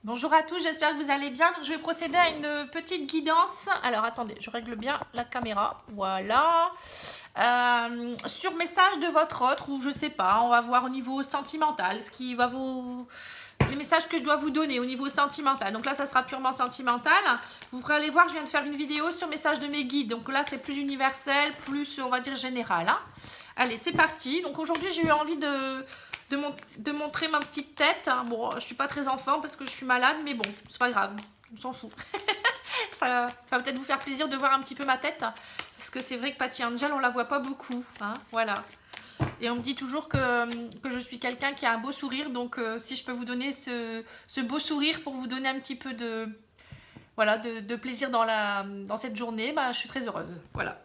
Bonjour à tous, j'espère que vous allez bien. Donc, je vais procéder à une petite guidance. Alors attendez, je règle bien la caméra. Voilà. Sur message de votre autre, ou je sais pas, on va voir au niveau sentimental, ce qui va vous... les messages que je dois vous donner au niveau sentimental. Donc là, ça sera purement sentimental. Vous pourrez aller voir, je viens de faire une vidéo sur message de mes guides. Donc là, c'est plus universel, plus, on va dire, général. Hein. Allez, c'est parti. Donc aujourd'hui, j'ai eu envie de montrer ma petite tête. Hein. Bon, je suis pas très en forme parce que je suis malade, mais bon, c'est pas grave, on s'en fout. Ça va peut-être vous faire plaisir de voir un petit peu ma tête, parce que c'est vrai que Patty Angel, on la voit pas beaucoup. Hein, voilà. Et on me dit toujours que je suis quelqu'un qui a un beau sourire, donc si je peux vous donner ce beau sourire pour vous donner un petit peu de, voilà, de plaisir dans cette journée, bah, je suis très heureuse. Voilà.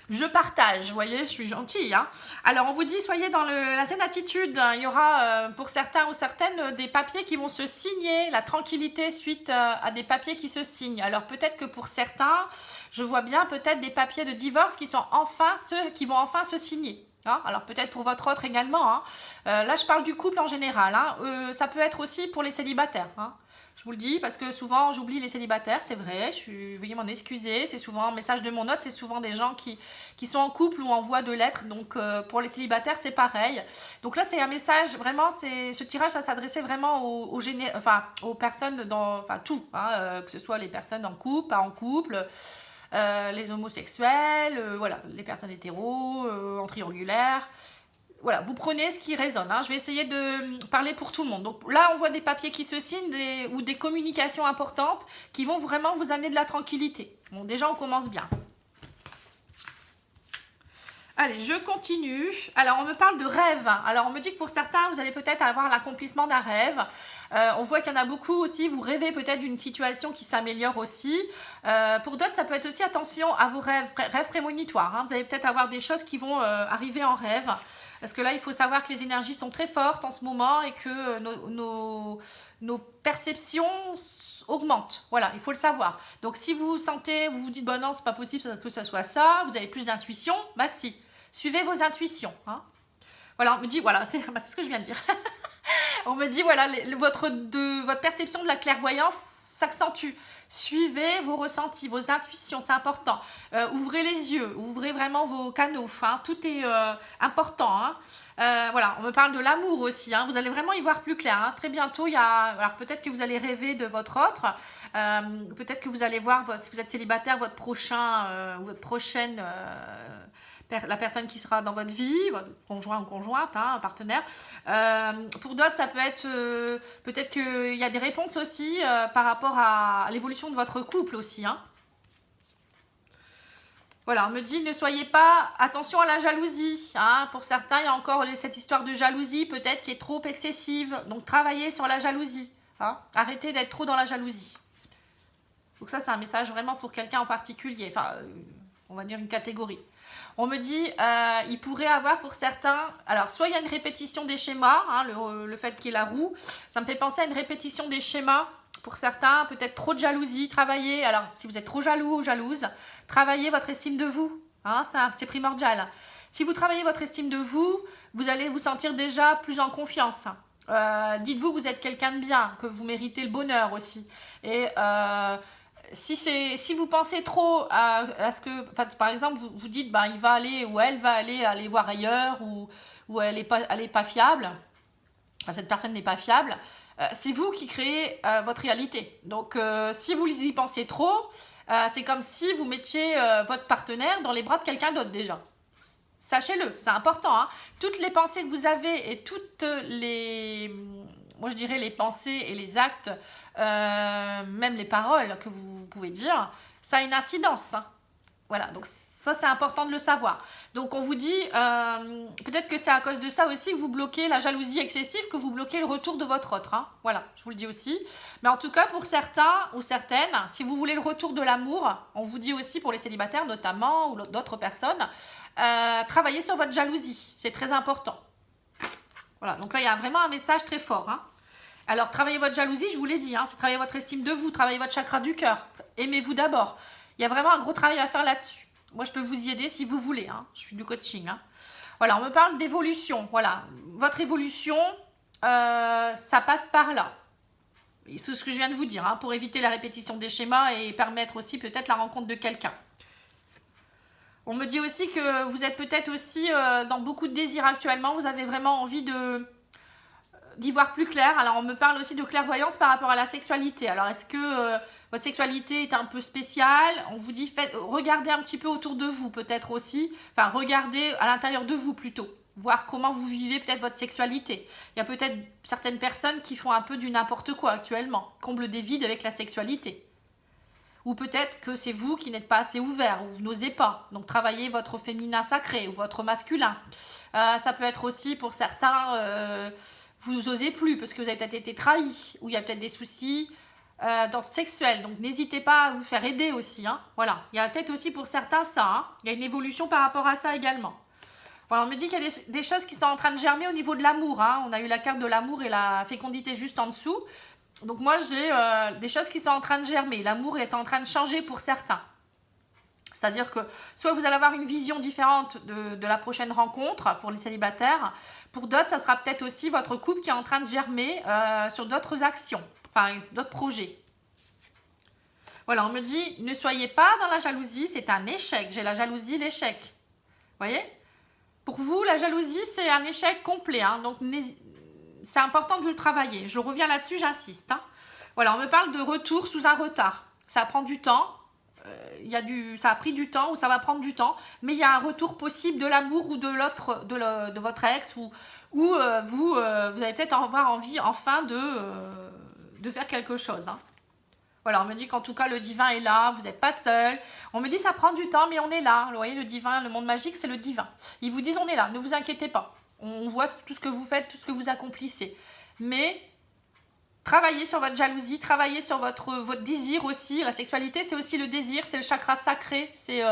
Je partage, vous voyez, je suis gentille. Hein. Alors, on vous dit, soyez dans la zen attitude. Il y aura, pour certains ou certaines, des papiers qui vont se signer, la tranquillité suite à des papiers qui se signent. Alors, peut-être que pour certains, je vois bien peut-être des papiers de divorce qui vont enfin se signer. Hein. Alors, peut-être pour votre autre également. Hein. Là, je parle du couple en général. Hein. Ça peut être aussi pour les célibataires. Hein. Je vous le dis parce que souvent j'oublie les célibataires, c'est vrai, veuillez m'en excuser, c'est souvent un message de mon note, c'est souvent des gens qui sont en couple ou en voie de l'être, donc pour les célibataires c'est pareil. Donc là c'est un message, vraiment, ce tirage ça s'adressait vraiment aux personnes tout, hein, que ce soit les personnes en couple, pas en couple, les homosexuels, voilà, les personnes hétéros, en triangulaire. Voilà, vous prenez ce qui résonne. Hein. Je vais essayer de parler pour tout le monde. Donc là, on voit des papiers qui se signent ou des communications importantes qui vont vraiment vous amener de la tranquillité. Bon, déjà, on commence bien. Allez, je continue. Alors, on me parle de rêve. Alors, on me dit que pour certains, vous allez peut-être avoir l'accomplissement d'un rêve. On voit qu'il y en a beaucoup aussi. Vous rêvez peut-être d'une situation qui s'améliore aussi. Pour d'autres, ça peut être aussi attention à vos rêves prémonitoires. Hein. Vous allez peut-être avoir des choses qui vont arriver en rêve. Parce que là, il faut savoir que les énergies sont très fortes en ce moment et que nos perceptions augmentent. Voilà, il faut le savoir. Donc, si vous sentez, vous vous dites, bah non, c'est pas possible que ça soit ça, vous avez plus d'intuition, bah si. Suivez vos intuitions. Hein. Voilà, on me dit, voilà, c'est ce que je viens de dire. On me dit, voilà, votre perception de la clairvoyance s'accentue. Suivez vos ressentis, vos intuitions, c'est important. Ouvrez les yeux, ouvrez vraiment vos canaux. Hein, tout est important. Hein. Voilà, on me parle de l'amour aussi. Hein, vous allez vraiment y voir plus clair. Hein. Très bientôt, alors peut-être que vous allez rêver de votre autre. Peut-être que vous allez voir, si vous êtes célibataire, votre prochaine... la personne qui sera dans votre vie, votre conjoint ou conjointe, hein, un partenaire. Pour d'autres, ça peut être peut-être qu'il y a des réponses aussi par rapport à l'évolution de votre couple aussi. Hein. Voilà, on me dit ne soyez pas, attention à la jalousie. Hein. Pour certains, il y a encore cette histoire de jalousie peut-être qui est trop excessive. Donc travaillez sur la jalousie. Hein. Arrêtez d'être trop dans la jalousie. Donc ça, c'est un message vraiment pour quelqu'un en particulier. Enfin, on va dire une catégorie. On me dit, il pourrait avoir pour certains, alors soit il y a une répétition des schémas, hein, le fait qu'il y ait la roue, ça me fait penser à une répétition des schémas. Pour certains, peut-être trop de jalousie, travaillez, alors si vous êtes trop jaloux ou jalouse, travaillez votre estime de vous, hein, c'est primordial. Si vous travaillez votre estime de vous, vous allez vous sentir déjà plus en confiance. Dites-vous que vous êtes quelqu'un de bien, que vous méritez le bonheur aussi. Et si vous pensez trop à ce que, par exemple, vous dites, il va aller ou elle va aller voir ailleurs ou elle est pas fiable, enfin, cette personne n'est pas fiable, c'est vous qui créez votre réalité. Donc, si vous y pensez trop, c'est comme si vous mettiez votre partenaire dans les bras de quelqu'un d'autre déjà. Sachez-le, c'est important. Hein. Toutes les pensées que vous avez et toutes moi je dirais les pensées et les actes, même les paroles que vous pouvez dire, ça a une incidence. Hein. Voilà, donc ça c'est important de le savoir. Donc on vous dit, peut-être que c'est à cause de ça aussi que vous bloquez la jalousie excessive, que vous bloquez le retour de votre autre. Hein. Voilà, je vous le dis aussi. Mais en tout cas pour certains ou certaines, si vous voulez le retour de l'amour, on vous dit aussi pour les célibataires notamment ou d'autres personnes, travaillez sur votre jalousie, c'est très important. Voilà, donc là il y a vraiment un message très fort. Hein. Alors, travaillez votre jalousie, je vous l'ai dit, hein, c'est travailler votre estime de vous, travaillez votre chakra du cœur. Aimez-vous d'abord. Il y a vraiment un gros travail à faire là-dessus. Moi, je peux vous y aider si vous voulez. Hein. Je suis du coaching. Hein. Voilà, on me parle d'évolution. Voilà, votre évolution, ça passe par là. C'est ce que je viens de vous dire, hein, pour éviter la répétition des schémas et permettre aussi peut-être la rencontre de quelqu'un. On me dit aussi que vous êtes peut-être aussi dans beaucoup de désirs actuellement. Vous avez vraiment envie d'y voir plus clair. Alors, on me parle aussi de clairvoyance par rapport à la sexualité. Alors, est-ce que votre sexualité est un peu spéciale? On vous dit, regardez un petit peu autour de vous, peut-être aussi. Enfin, regardez à l'intérieur de vous plutôt. Voir comment vous vivez peut-être votre sexualité. Il y a peut-être certaines personnes qui font un peu du n'importe quoi actuellement. Comblent des vides avec la sexualité. Ou peut-être que c'est vous qui n'êtes pas assez ouvert, ou vous n'osez pas. Donc, travaillez votre féminin sacré ou votre masculin. Ça peut être aussi pour certains, vous n'osez plus parce que vous avez peut-être été trahi, ou il y a peut-être des soucis d'ordre sexuel. Donc, n'hésitez pas à vous faire aider aussi. Hein. Voilà. Il y a peut-être aussi pour certains ça. Hein. Il y a une évolution par rapport à ça également. Voilà, on me dit qu'il y a des choses qui sont en train de germer au niveau de l'amour. Hein. On a eu la carte de l'amour et la fécondité juste en dessous. Donc moi, j'ai des choses qui sont en train de germer. L'amour est en train de changer pour certains. C'est-à-dire que soit vous allez avoir une vision différente de la prochaine rencontre pour les célibataires. Pour d'autres, ça sera peut-être aussi votre couple qui est en train de germer sur d'autres actions, enfin d'autres projets. Voilà, on me dit, ne soyez pas dans la jalousie, c'est un échec. J'ai la jalousie, l'échec. Vous voyez? Pour vous, la jalousie, c'est un échec complet. Hein, donc, c'est important de le travailler. Je reviens là-dessus, j'insiste. Hein. Voilà, on me parle de retour sous un retard. Ça prend du temps. Ça a pris du temps ou ça va prendre du temps. Mais il y a un retour possible de l'amour ou de votre ex. Ou vous allez peut-être avoir envie enfin de faire quelque chose. Hein. Voilà, on me dit qu'en tout cas, le divin est là, vous n'êtes pas seul. On me dit ça prend du temps, mais on est là. Vous voyez, le divin, le monde magique, c'est le divin. Ils vous disent on est là, ne vous inquiétez pas. On voit tout ce que vous faites, tout ce que vous accomplissez. Mais travaillez sur votre jalousie, travaillez sur votre désir aussi. La sexualité, c'est aussi le désir, c'est le chakra sacré. C'est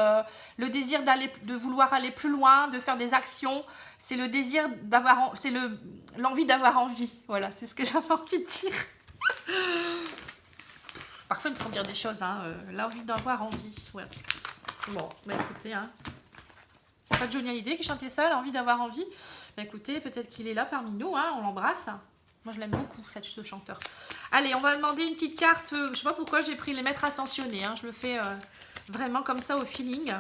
le désir de vouloir aller plus loin, de faire des actions. C'est le désir c'est l'envie d'avoir envie. Voilà, c'est ce que j'avais envie de dire. Parfois, ils me font dire des choses, hein. L'envie d'avoir envie. Ouais. Bon, bah écoutez, hein. C'est pas Johnny Hallyday qui chantait ça, l'envie d'avoir envie. Bah écoutez, peut-être qu'il est là parmi nous, hein. On l'embrasse. Moi, je l'aime beaucoup, ce chanteur. Allez, on va demander une petite carte. Je sais pas pourquoi j'ai pris les maîtres ascensionnés. Hein. Je le fais vraiment comme ça au feeling.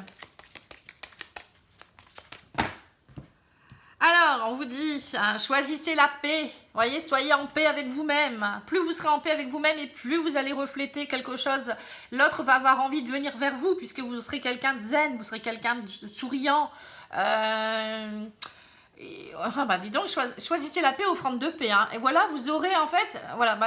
Alors, on vous dit, hein, choisissez la paix. Voyez, soyez en paix avec vous-même. Plus vous serez en paix avec vous-même et plus vous allez refléter quelque chose. L'autre va avoir envie de venir vers vous puisque vous serez quelqu'un de zen, vous serez quelqu'un de souriant. Dis donc, choisissez la paix, offrande de paix. Hein. Et voilà, vous aurez en fait, voilà,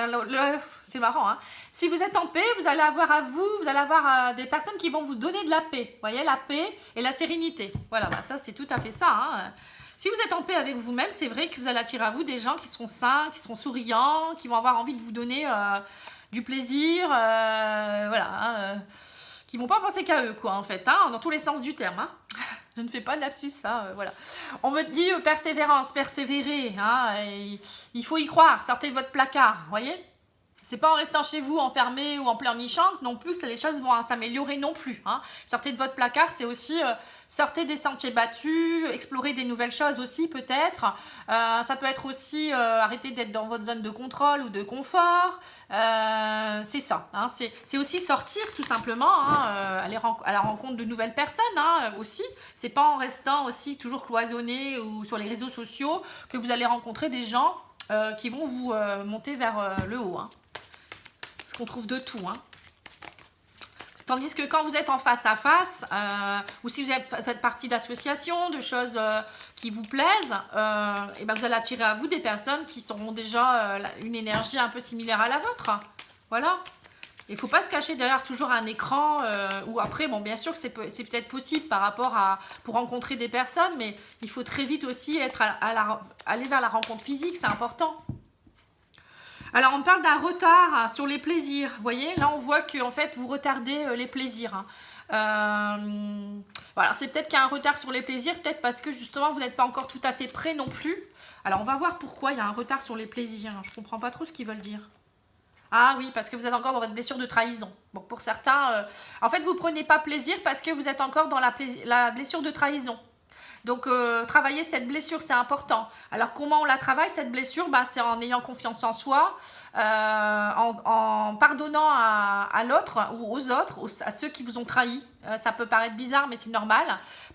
c'est marrant. Hein. Si vous êtes en paix, vous allez avoir des personnes qui vont vous donner de la paix. Vous voyez, la paix et la sérénité. Voilà, ça c'est tout à fait ça. Hein. Si vous êtes en paix avec vous-même, c'est vrai que vous allez attirer à vous des gens qui seront sains, qui seront souriants, qui vont avoir envie de vous donner du plaisir, qui vont pas penser qu'à eux, quoi, en fait, hein, dans tous les sens du terme. Hein. Je ne fais pas de lapsus, hein, voilà. On me dit persévérance, persévérer, hein, il faut y croire, sortez de votre placard, voyez. C'est pas en restant chez vous enfermé ou en pleurnichante non plus, les choses vont s'améliorer non plus. Hein. Sortez de votre placard, c'est aussi sortez des sentiers battus, explorer des nouvelles choses aussi peut-être. Ça peut être aussi arrêter d'être dans votre zone de contrôle ou de confort. C'est ça. Hein. C'est aussi sortir tout simplement, hein, aller à la rencontre de nouvelles personnes hein, aussi. C'est pas en restant aussi toujours cloisonné ou sur les réseaux sociaux que vous allez rencontrer des gens qui vont vous monter vers le haut. Hein. Parce qu'on trouve de tout. Hein. Tandis que quand vous êtes en face à face, ou si vous faites partie d'associations, de choses qui vous plaisent, et ben vous allez attirer à vous des personnes qui auront déjà une énergie un peu similaire à la vôtre. Voilà. Il ne faut pas se cacher derrière toujours un écran, ou après, bon, bien sûr que c'est peut-être possible par rapport pour rencontrer des personnes, mais il faut très vite aussi aller vers la rencontre physique, c'est important. Alors, on parle d'un retard sur les plaisirs. Vous voyez, là, on voit que en fait, vous retardez les plaisirs. Voilà, c'est peut-être qu'il y a un retard sur les plaisirs, peut-être parce que justement, vous n'êtes pas encore tout à fait prêt non plus. Alors, on va voir pourquoi il y a un retard sur les plaisirs. Je ne comprends pas trop ce qu'ils veulent dire. Ah oui, parce que vous êtes encore dans votre blessure de trahison. Bon, pour certains, en fait, vous ne prenez pas plaisir parce que vous êtes encore dans la blessure de trahison. Donc, travailler cette blessure, c'est important. Alors, comment on la travaille, cette blessure? C'est en ayant confiance en soi, en pardonnant à l'autre ou aux autres, à ceux qui vous ont trahi. Ça peut paraître bizarre, mais c'est normal.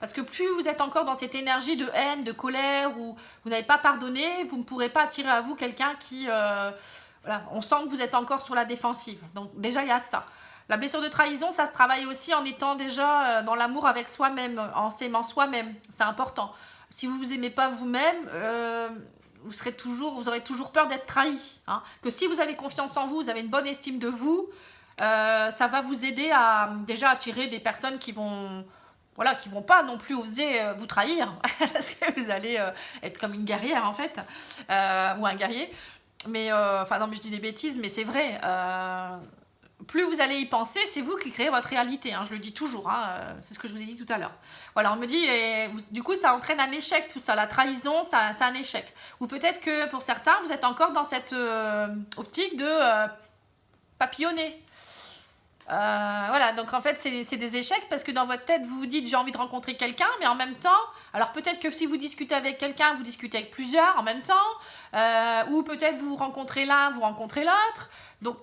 Parce que plus vous êtes encore dans cette énergie de haine, de colère, où vous n'avez pas pardonné, vous ne pourrez pas attirer à vous quelqu'un qui... voilà, on sent que vous êtes encore sur la défensive. Donc, déjà, il y a ça. La blessure de trahison, ça se travaille aussi en étant déjà dans l'amour avec soi-même, en s'aimant soi-même. C'est important. Si vous ne vous aimez pas vous-même, vous aurez toujours peur d'être trahi. Hein. Que si vous avez confiance en vous, vous avez une bonne estime de vous, ça va vous aider à déjà attirer des personnes qui vont... Voilà, qui vont pas non plus oser vous trahir, parce que vous allez être comme une guerrière en fait, ou un guerrier. Mais, enfin non, mais je dis des bêtises, mais c'est vrai. Plus vous allez y penser, c'est vous qui créez votre réalité, hein, je le dis toujours, hein, c'est ce que je vous ai dit tout à l'heure. Voilà, on me dit, du coup ça entraîne un échec tout ça, la trahison, c'est un échec. Ou peut-être que pour certains, vous êtes encore dans cette optique de papillonner. Voilà, donc en fait c'est des échecs parce que dans votre tête vous vous dites j'ai envie de rencontrer quelqu'un, mais en même temps, alors peut-être que si vous discutez avec quelqu'un, vous discutez avec plusieurs en même temps, ou peut-être vous rencontrez l'un, vous rencontrez l'autre, donc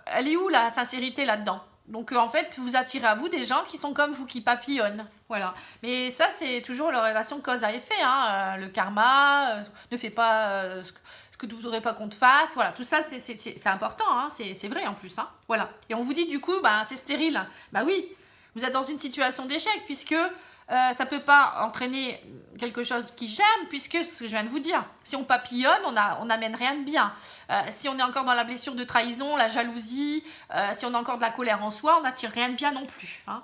elle est où la sincérité là-dedans? Donc en fait vous attirez à vous des gens qui sont comme vous, qui papillonnent, voilà. Mais ça c'est toujours la relation cause à effet, hein, le karma, ne fait pas ce que vous n'aurez pas qu'on te fasse, voilà, tout ça c'est important, hein, c'est vrai en plus, hein, voilà. Et on vous dit du coup, c'est stérile, oui, vous êtes dans une situation d'échec puisque ça ne peut pas entraîner quelque chose qui gêne, puisque ce que je viens de vous dire, si on papillonne, on n'amène rien de bien. Si on est encore dans la blessure de trahison, la jalousie, si on a encore de la colère en soi, on n'attire rien de bien non plus, hein.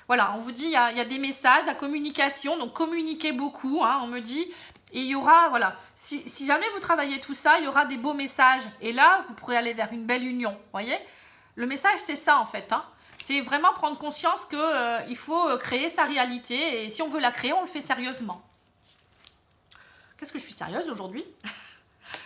Voilà, on vous dit, il y a des messages, la communication, donc communiquez beaucoup, hein, on me dit. Et il y aura, voilà, si jamais vous travaillez tout ça, il y aura des beaux messages. Et là, vous pourrez aller vers une belle union, voyez. Le message, c'est ça, en fait, hein. C'est vraiment prendre conscience qu'il faut créer sa réalité. Et si on veut la créer, on le fait sérieusement. Qu'est-ce que je suis sérieuse aujourd'hui?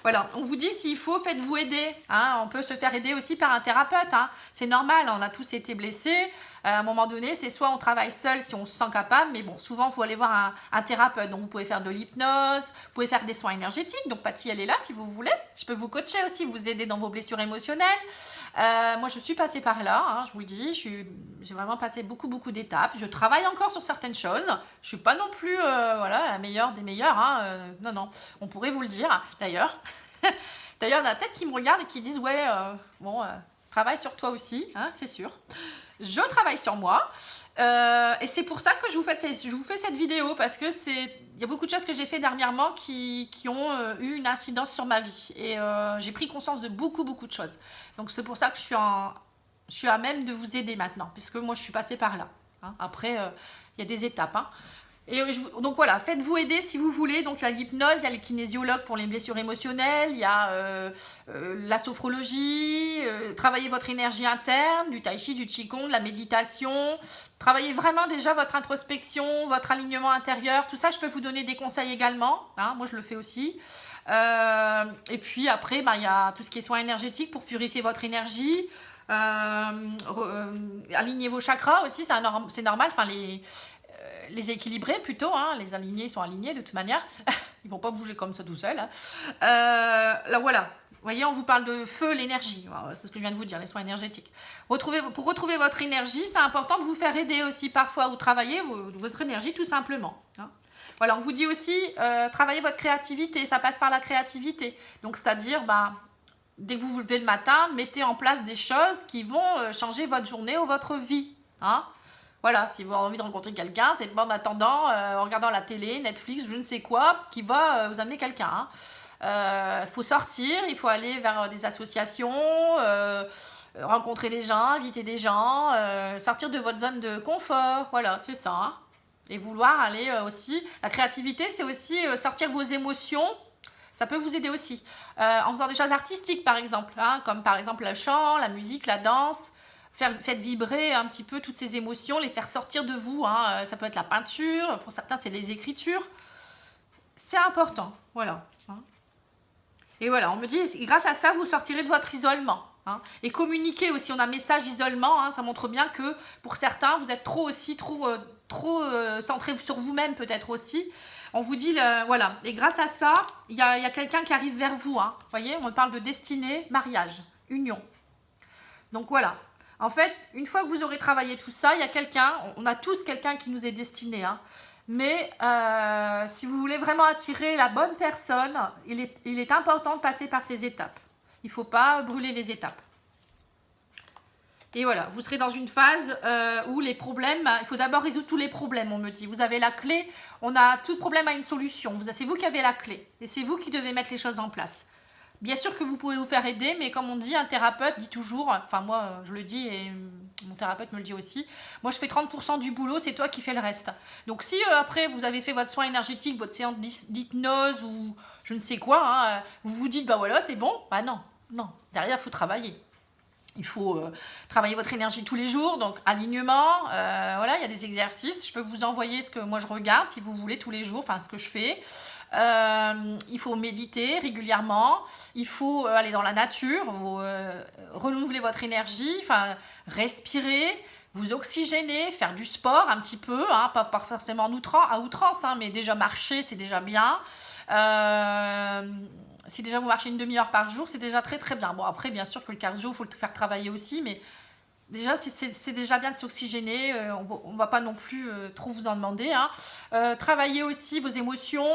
Voilà, on vous dit s'il faut, faites-vous aider. Hein, on peut se faire aider aussi par un thérapeute. Hein. C'est normal, on a tous été blessés. À un moment donné, c'est soit on travaille seul si on se sent capable, mais bon, souvent, il faut aller voir un thérapeute. Donc, vous pouvez faire de l'hypnose, vous pouvez faire des soins énergétiques. Donc, Patty, elle est là si vous voulez. Je peux vous coacher aussi, vous aider dans vos blessures émotionnelles. Moi, je suis passée par là, hein, je vous le dis. J'ai vraiment passé beaucoup d'étapes. Je travaille encore sur certaines choses. Je ne suis pas non plus voilà, la meilleure des meilleures. Hein. Non, on pourrait vous le dire, d'ailleurs. D'ailleurs, il y en a peut-être qui me regardent et qui disent « Ouais, travaille sur toi aussi, hein, c'est sûr. » Je travaille sur moi. Et c'est pour ça que je vous fais cette vidéo, parce que il y a beaucoup de choses que j'ai fait dernièrement qui ont eu une incidence sur ma vie. Et j'ai pris conscience de beaucoup de choses. Donc c'est pour ça que je suis à même de vous aider maintenant, puisque moi je suis passée par là. Hein. Après, il y a des étapes. Hein. Et donc voilà, faites-vous aider si vous voulez. Donc il y a l'hypnose, il y a les kinésiologues pour les blessures émotionnelles, il y a la sophrologie, travailler votre énergie interne, du tai chi, du qigong, de la méditation. Travaillez vraiment déjà votre introspection, votre alignement intérieur. Tout ça, je peux vous donner des conseils également. Hein, moi, je le fais aussi. Et puis après, il y a tout ce qui est soins énergétiques pour purifier votre énergie. Aligner vos chakras aussi, c'est normal. Enfin, les équilibrer plutôt, hein. Les alignés, ils sont alignés de toute manière. Ils vont pas bouger comme ça tout seuls. Hein. Là, voilà. Vous voyez, on vous parle de feu, l'énergie. C'est ce que je viens de vous dire, les soins énergétiques. Pour retrouver votre énergie, c'est important de vous faire aider aussi parfois ou travailler votre énergie tout simplement. Hein. Voilà, on vous dit aussi, travailler votre créativité. Ça passe par la créativité. Donc, c'est-à-dire, dès que vous vous levez le matin, mettez en place des choses qui vont changer votre journée ou votre vie. Hein. Voilà, si vous avez envie de rencontrer quelqu'un, c'est pas en attendant, en regardant la télé, Netflix, je ne sais quoi, qui va vous amener quelqu'un. Hein. Faut sortir, il faut aller vers des associations, rencontrer des gens, inviter des gens, sortir de votre zone de confort. Voilà, c'est ça. Hein. Et vouloir aller aussi. La créativité, c'est aussi sortir vos émotions. Ça peut vous aider aussi. En faisant des choses artistiques, par exemple. Hein, comme par exemple le chant, la musique, la danse. Faites vibrer un petit peu toutes ces émotions, les faire sortir de vous. Hein. Ça peut être la peinture, pour certains c'est les écritures. C'est important, voilà. Hein. Et voilà, on me dit, grâce à ça, vous sortirez de votre isolement. Hein. Et communiquer aussi, on a un message isolement, hein, ça montre bien que pour certains, vous êtes trop trop centré sur vous-même peut-être aussi. On vous dit, voilà, et grâce à ça, il y a quelqu'un qui arrive vers vous. Hein. Vous voyez, on parle de destinée, mariage, union. Donc voilà. En fait, une fois que vous aurez travaillé tout ça, il y a quelqu'un, on a tous quelqu'un qui nous est destiné. Hein. Mais si vous voulez vraiment attirer la bonne personne, il est important de passer par ces étapes. Il ne faut pas brûler les étapes. Et voilà, vous serez dans une phase où les problèmes, il faut d'abord résoudre tous les problèmes, on me dit. Vous avez la clé, on a tout problème à une solution. C'est vous qui avez la clé et c'est vous qui devez mettre les choses en place. Bien sûr que vous pouvez vous faire aider, mais comme on dit, un thérapeute dit toujours, enfin moi je le dis et mon thérapeute me le dit aussi, moi je fais 30% du boulot, c'est toi qui fais le reste. Donc si après vous avez fait votre soin énergétique, votre séance d'hypnose ou je ne sais quoi, hein, vous vous dites bah voilà c'est bon, bah non, derrière il faut travailler. Il faut travailler votre énergie tous les jours, donc alignement, voilà, il y a des exercices. Je peux vous envoyer ce que moi je regarde si vous voulez tous les jours, enfin ce que je fais. Il faut méditer régulièrement, il faut aller dans la nature, renouveler votre énergie, enfin respirer, vous oxygéner, faire du sport un petit peu, hein, pas forcément à outrance, hein, mais déjà marcher c'est déjà bien. Si déjà vous marchez une demi-heure par jour, c'est déjà très très bien. Bon après bien sûr que le cardio, il faut le faire travailler aussi, mais déjà c'est déjà bien de s'oxygéner, on ne va pas non plus trop vous en demander. Hein. Travaillez aussi vos émotions.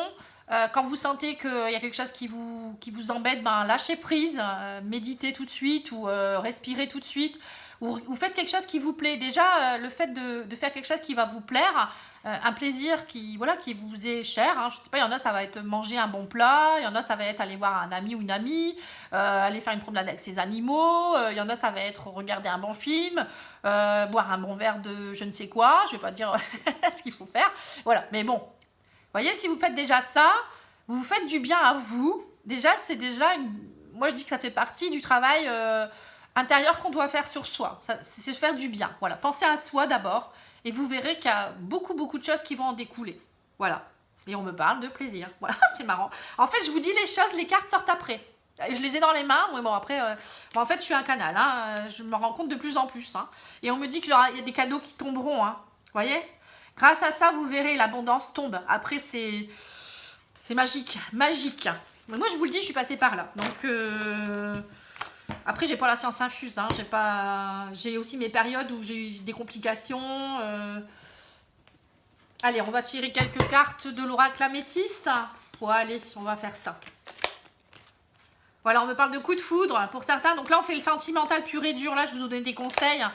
Quand vous sentez qu'il y a quelque chose qui vous embête, ben, lâchez prise, méditez tout de suite ou respirez tout de suite. Ou faites quelque chose qui vous plaît. Déjà, le fait de faire quelque chose qui va vous plaire, un plaisir qui vous est cher. Hein. Je ne sais pas, il y en a, ça va être manger un bon plat. Il y en a, ça va être aller voir un ami ou une amie, aller faire une promenade avec ses animaux. Il y en a, ça va être regarder un bon film, boire un bon verre de je ne sais quoi. Je ne vais pas dire ce qu'il faut faire. Voilà, mais bon. Vous voyez, si vous faites déjà ça, vous vous faites du bien à vous. Déjà, c'est déjà moi, je dis que ça fait partie du travail intérieur qu'on doit faire sur soi. C'est se faire du bien. Voilà, pensez à soi d'abord et vous verrez qu'il y a beaucoup, beaucoup de choses qui vont en découler. Voilà. Et on me parle de plaisir. Voilà, c'est marrant. En fait, je vous dis les choses, les cartes sortent après. Je les ai dans les mains. Oui, bon, après, en fait, je suis un canal. Hein, je me rends compte de plus en plus. Hein, et on me dit qu'il y a des cadeaux qui tomberont. Hein, vous voyez ? Grâce à ça, vous verrez, l'abondance tombe. Après, c'est magique. Magique. Mais moi, je vous le dis, je suis passée par là. Donc, après, j'ai pas la science infuse. Hein. J'ai aussi mes périodes où j'ai eu des complications. Allez, on va tirer quelques cartes de l'oracle améthyste. Bon, allez, on va faire ça. Voilà, on me parle de coup de foudre pour certains. Donc là, on fait le sentimental pur et dur. Là, je vous donne des conseils.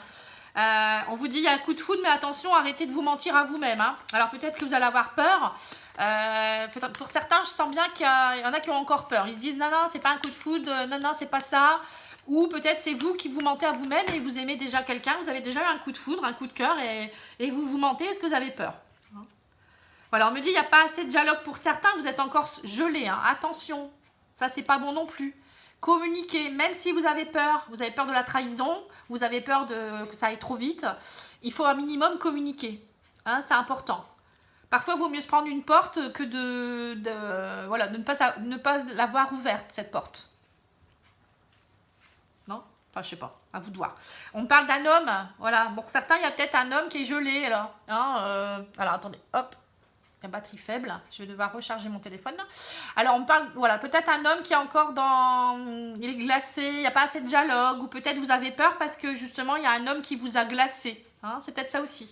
On vous dit il y a un coup de foudre, mais attention, arrêtez de vous mentir à vous-même. Hein. Alors peut-être que vous allez avoir peur. Pour certains, je sens bien qu'il y en a qui ont encore peur. Ils se disent non, c'est pas un coup de foudre, non, c'est pas ça. Ou peut-être c'est vous qui vous mentez à vous-même et vous aimez déjà quelqu'un, vous avez déjà eu un coup de foudre, un coup de cœur et vous vous mentez parce que vous avez peur. Voilà, on me dit il n'y a pas assez de dialogue pour certains, vous êtes encore gelés. Hein. Attention, ça c'est pas bon non plus. Communiquez, même si vous avez peur de la trahison, vous avez peur que ça aille trop vite, il faut un minimum communiquer, hein, c'est important. Parfois, il vaut mieux se prendre une porte que de ne pas l'avoir ouverte, cette porte. Non ? Enfin, je sais pas, à vous de voir. On parle d'un homme, voilà, bon, pour certains, il y a peut-être un homme qui est gelé, là. Hein, alors, attendez, hop. La batterie faible, je vais devoir recharger mon téléphone. Alors on parle, voilà, peut-être un homme qui est encore il est glacé, il n'y a pas assez de dialogue, ou peut-être vous avez peur parce que justement il y a un homme qui vous a glacé. Hein, c'est peut-être ça aussi.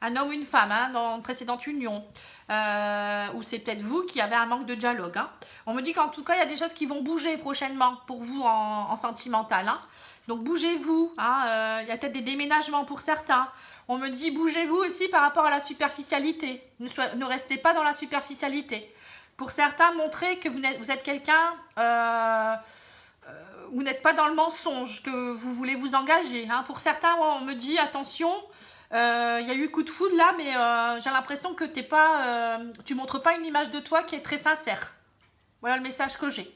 Un homme ou une femme, hein, dans une précédente union. Ou c'est peut-être vous qui avez un manque de dialogue. Hein. On me dit qu'en tout cas il y a des choses qui vont bouger prochainement pour vous en sentimental. Hein. Donc bougez-vous, hein, y a peut-être des déménagements pour certains. On me dit bougez-vous aussi par rapport à la superficialité. Ne restez pas dans la superficialité. Pour certains, montrez que vous êtes quelqu'un, vous n'êtes pas dans le mensonge, que vous voulez vous engager. Hein. Pour certains, on me dit attention, il y a eu coup de foudre là, mais j'ai l'impression que tu montres pas une image de toi qui est très sincère. Voilà le message que j'ai.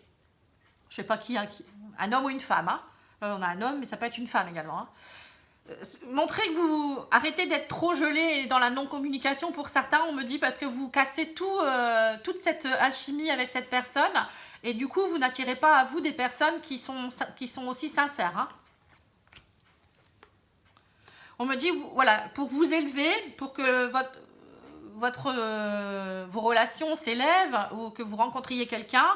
Je sais pas qui, un homme ou une femme. Hein. On a un homme, mais ça peut être une femme également. Hein. Montrez que vous arrêtez d'être trop gelé dans la non-communication. Pour certains, on me dit parce que vous cassez toute cette alchimie avec cette personne et du coup, vous n'attirez pas à vous des personnes qui sont aussi sincères. Hein. On me dit, voilà, pour vous élever, pour que vos relations s'élèvent ou que vous rencontriez quelqu'un,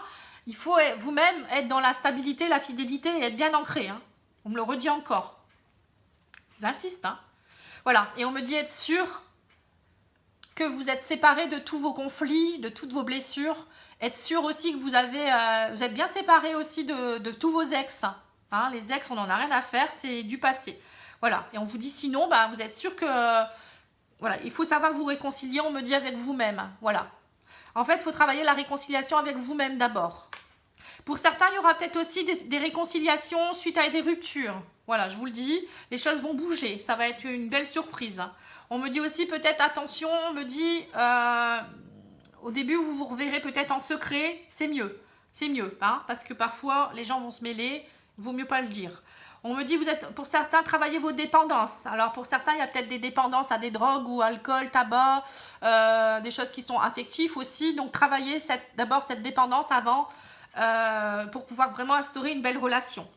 il faut vous-même être dans la stabilité, la fidélité et être bien ancré. Hein. On me le redit encore. J'insiste. Hein. Voilà. Et on me dit être sûr que vous êtes séparés de tous vos conflits, de toutes vos blessures. Être sûr aussi que vous êtes bien séparés aussi de tous vos ex. Hein. Les ex, on n'en a rien à faire, c'est du passé. Voilà. Et on vous dit sinon, bah, vous êtes sûr que... voilà, il faut savoir vous réconcilier, on me dit, avec vous-même. Voilà. En fait, il faut travailler la réconciliation avec vous-même d'abord. Pour certains, il y aura peut-être aussi des réconciliations suite à des ruptures. Voilà, je vous le dis, les choses vont bouger. Ça va être une belle surprise. On me dit aussi peut-être, attention, on me dit, au début, vous vous reverrez peut-être en secret. C'est mieux. C'est mieux, hein, parce que parfois, les gens vont se mêler. Il vaut mieux pas le dire. On me dit, pour certains, travaillez vos dépendances. Alors, pour certains, il y a peut-être des dépendances à des drogues ou alcool, tabac, des choses qui sont affectives aussi. Donc, travaillez d'abord cette dépendance avant pour pouvoir vraiment instaurer une belle relation.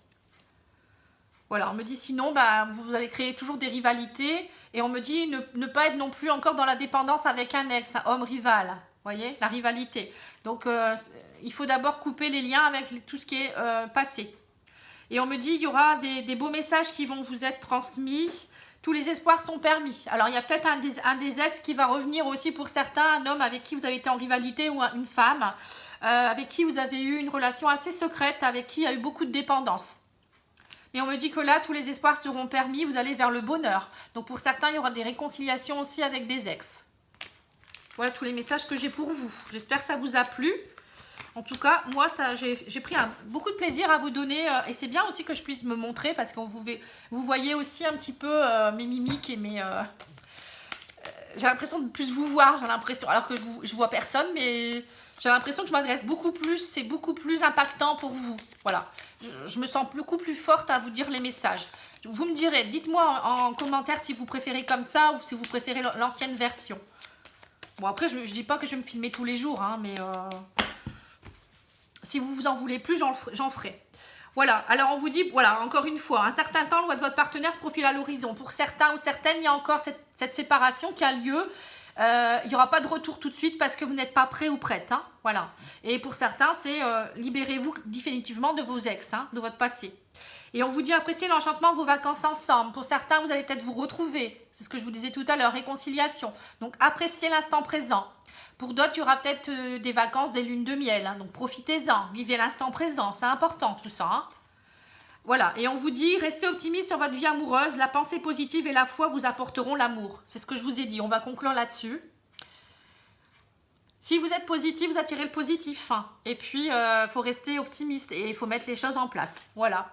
Voilà, on me dit sinon, bah, vous allez créer toujours des rivalités. Et on me dit ne pas être non plus encore dans la dépendance avec un ex, un homme rival. Vous voyez, la rivalité. Donc, il faut d'abord couper les liens avec tout ce qui est passé. Et on me dit, il y aura des beaux messages qui vont vous être transmis. Tous les espoirs sont permis. Alors, il y a peut-être un des ex qui va revenir aussi pour certains, un homme avec qui vous avez été en rivalité ou une femme, avec qui vous avez eu une relation assez secrète, avec qui il y a eu beaucoup de dépendance. Mais on me dit que là, tous les espoirs seront permis, vous allez vers le bonheur. Donc, pour certains, il y aura des réconciliations aussi avec des ex. Voilà tous les messages que j'ai pour vous. J'espère que ça vous a plu. En tout cas, moi, j'ai pris beaucoup de plaisir à vous donner. Et c'est bien aussi que je puisse me montrer parce que vous voyez aussi un petit peu mes mimiques et mes... j'ai l'impression de plus vous voir. J'ai l'impression, alors que je vois personne, mais j'ai l'impression que je m'adresse beaucoup plus. C'est beaucoup plus impactant pour vous. Voilà. Je me sens beaucoup plus forte à vous dire les messages. Vous me direz, dites-moi en commentaire si vous préférez comme ça ou si vous préférez l'ancienne version. Bon, après, je ne dis pas que je vais me filmer tous les jours, hein, mais... si vous en voulez plus, j'en ferai. Voilà, alors on vous dit, voilà, encore une fois, un certain temps, votre partenaire se profile à l'horizon. Pour certains ou certaines, il y a encore cette séparation qui a lieu. Il n'y aura pas de retour tout de suite parce que vous n'êtes pas prêt ou prête. Hein, voilà. Et pour certains, c'est libérez-vous définitivement de vos ex, hein, de votre passé. Et on vous dit appréciez l'enchantement, vos vacances ensemble. Pour certains, vous allez peut-être vous retrouver. C'est ce que je vous disais tout à l'heure, réconciliation. Donc, appréciez l'instant présent. Pour d'autres, il y aura peut-être des vacances, des lunes de miel. Hein, donc, profitez-en. Vivez l'instant présent. C'est important tout ça. Hein. Voilà. Et on vous dit, restez optimiste sur votre vie amoureuse. La pensée positive et la foi vous apporteront l'amour. C'est ce que je vous ai dit. On va conclure là-dessus. Si vous êtes positif, vous attirez le positif. Hein. Et puis, il faut rester optimiste et il faut mettre les choses en place. Voilà.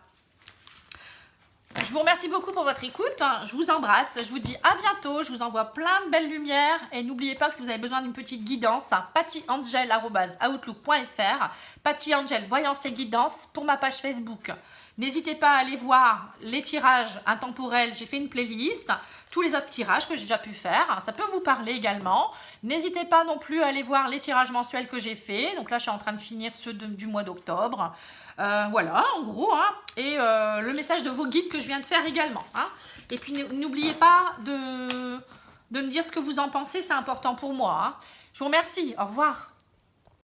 Je vous remercie beaucoup pour votre écoute. Je vous embrasse. Je vous dis à bientôt. Je vous envoie plein de belles lumières. Et n'oubliez pas que si vous avez besoin d'une petite guidance, pattyangel@outlook.fr. Pattyangel, voyance et guidance pour ma page Facebook. N'hésitez pas à aller voir les tirages intemporels. J'ai fait une playlist. Tous les autres tirages que j'ai déjà pu faire. Ça peut vous parler également. N'hésitez pas non plus à aller voir les tirages mensuels que j'ai fait. Donc là, je suis en train de finir ceux du mois d'octobre. Voilà, en gros. Hein. Et le message de vos guides que je viens de faire également. Hein. Et puis, n'oubliez pas de me dire ce que vous en pensez. C'est important pour moi. Hein. Je vous remercie. Au revoir.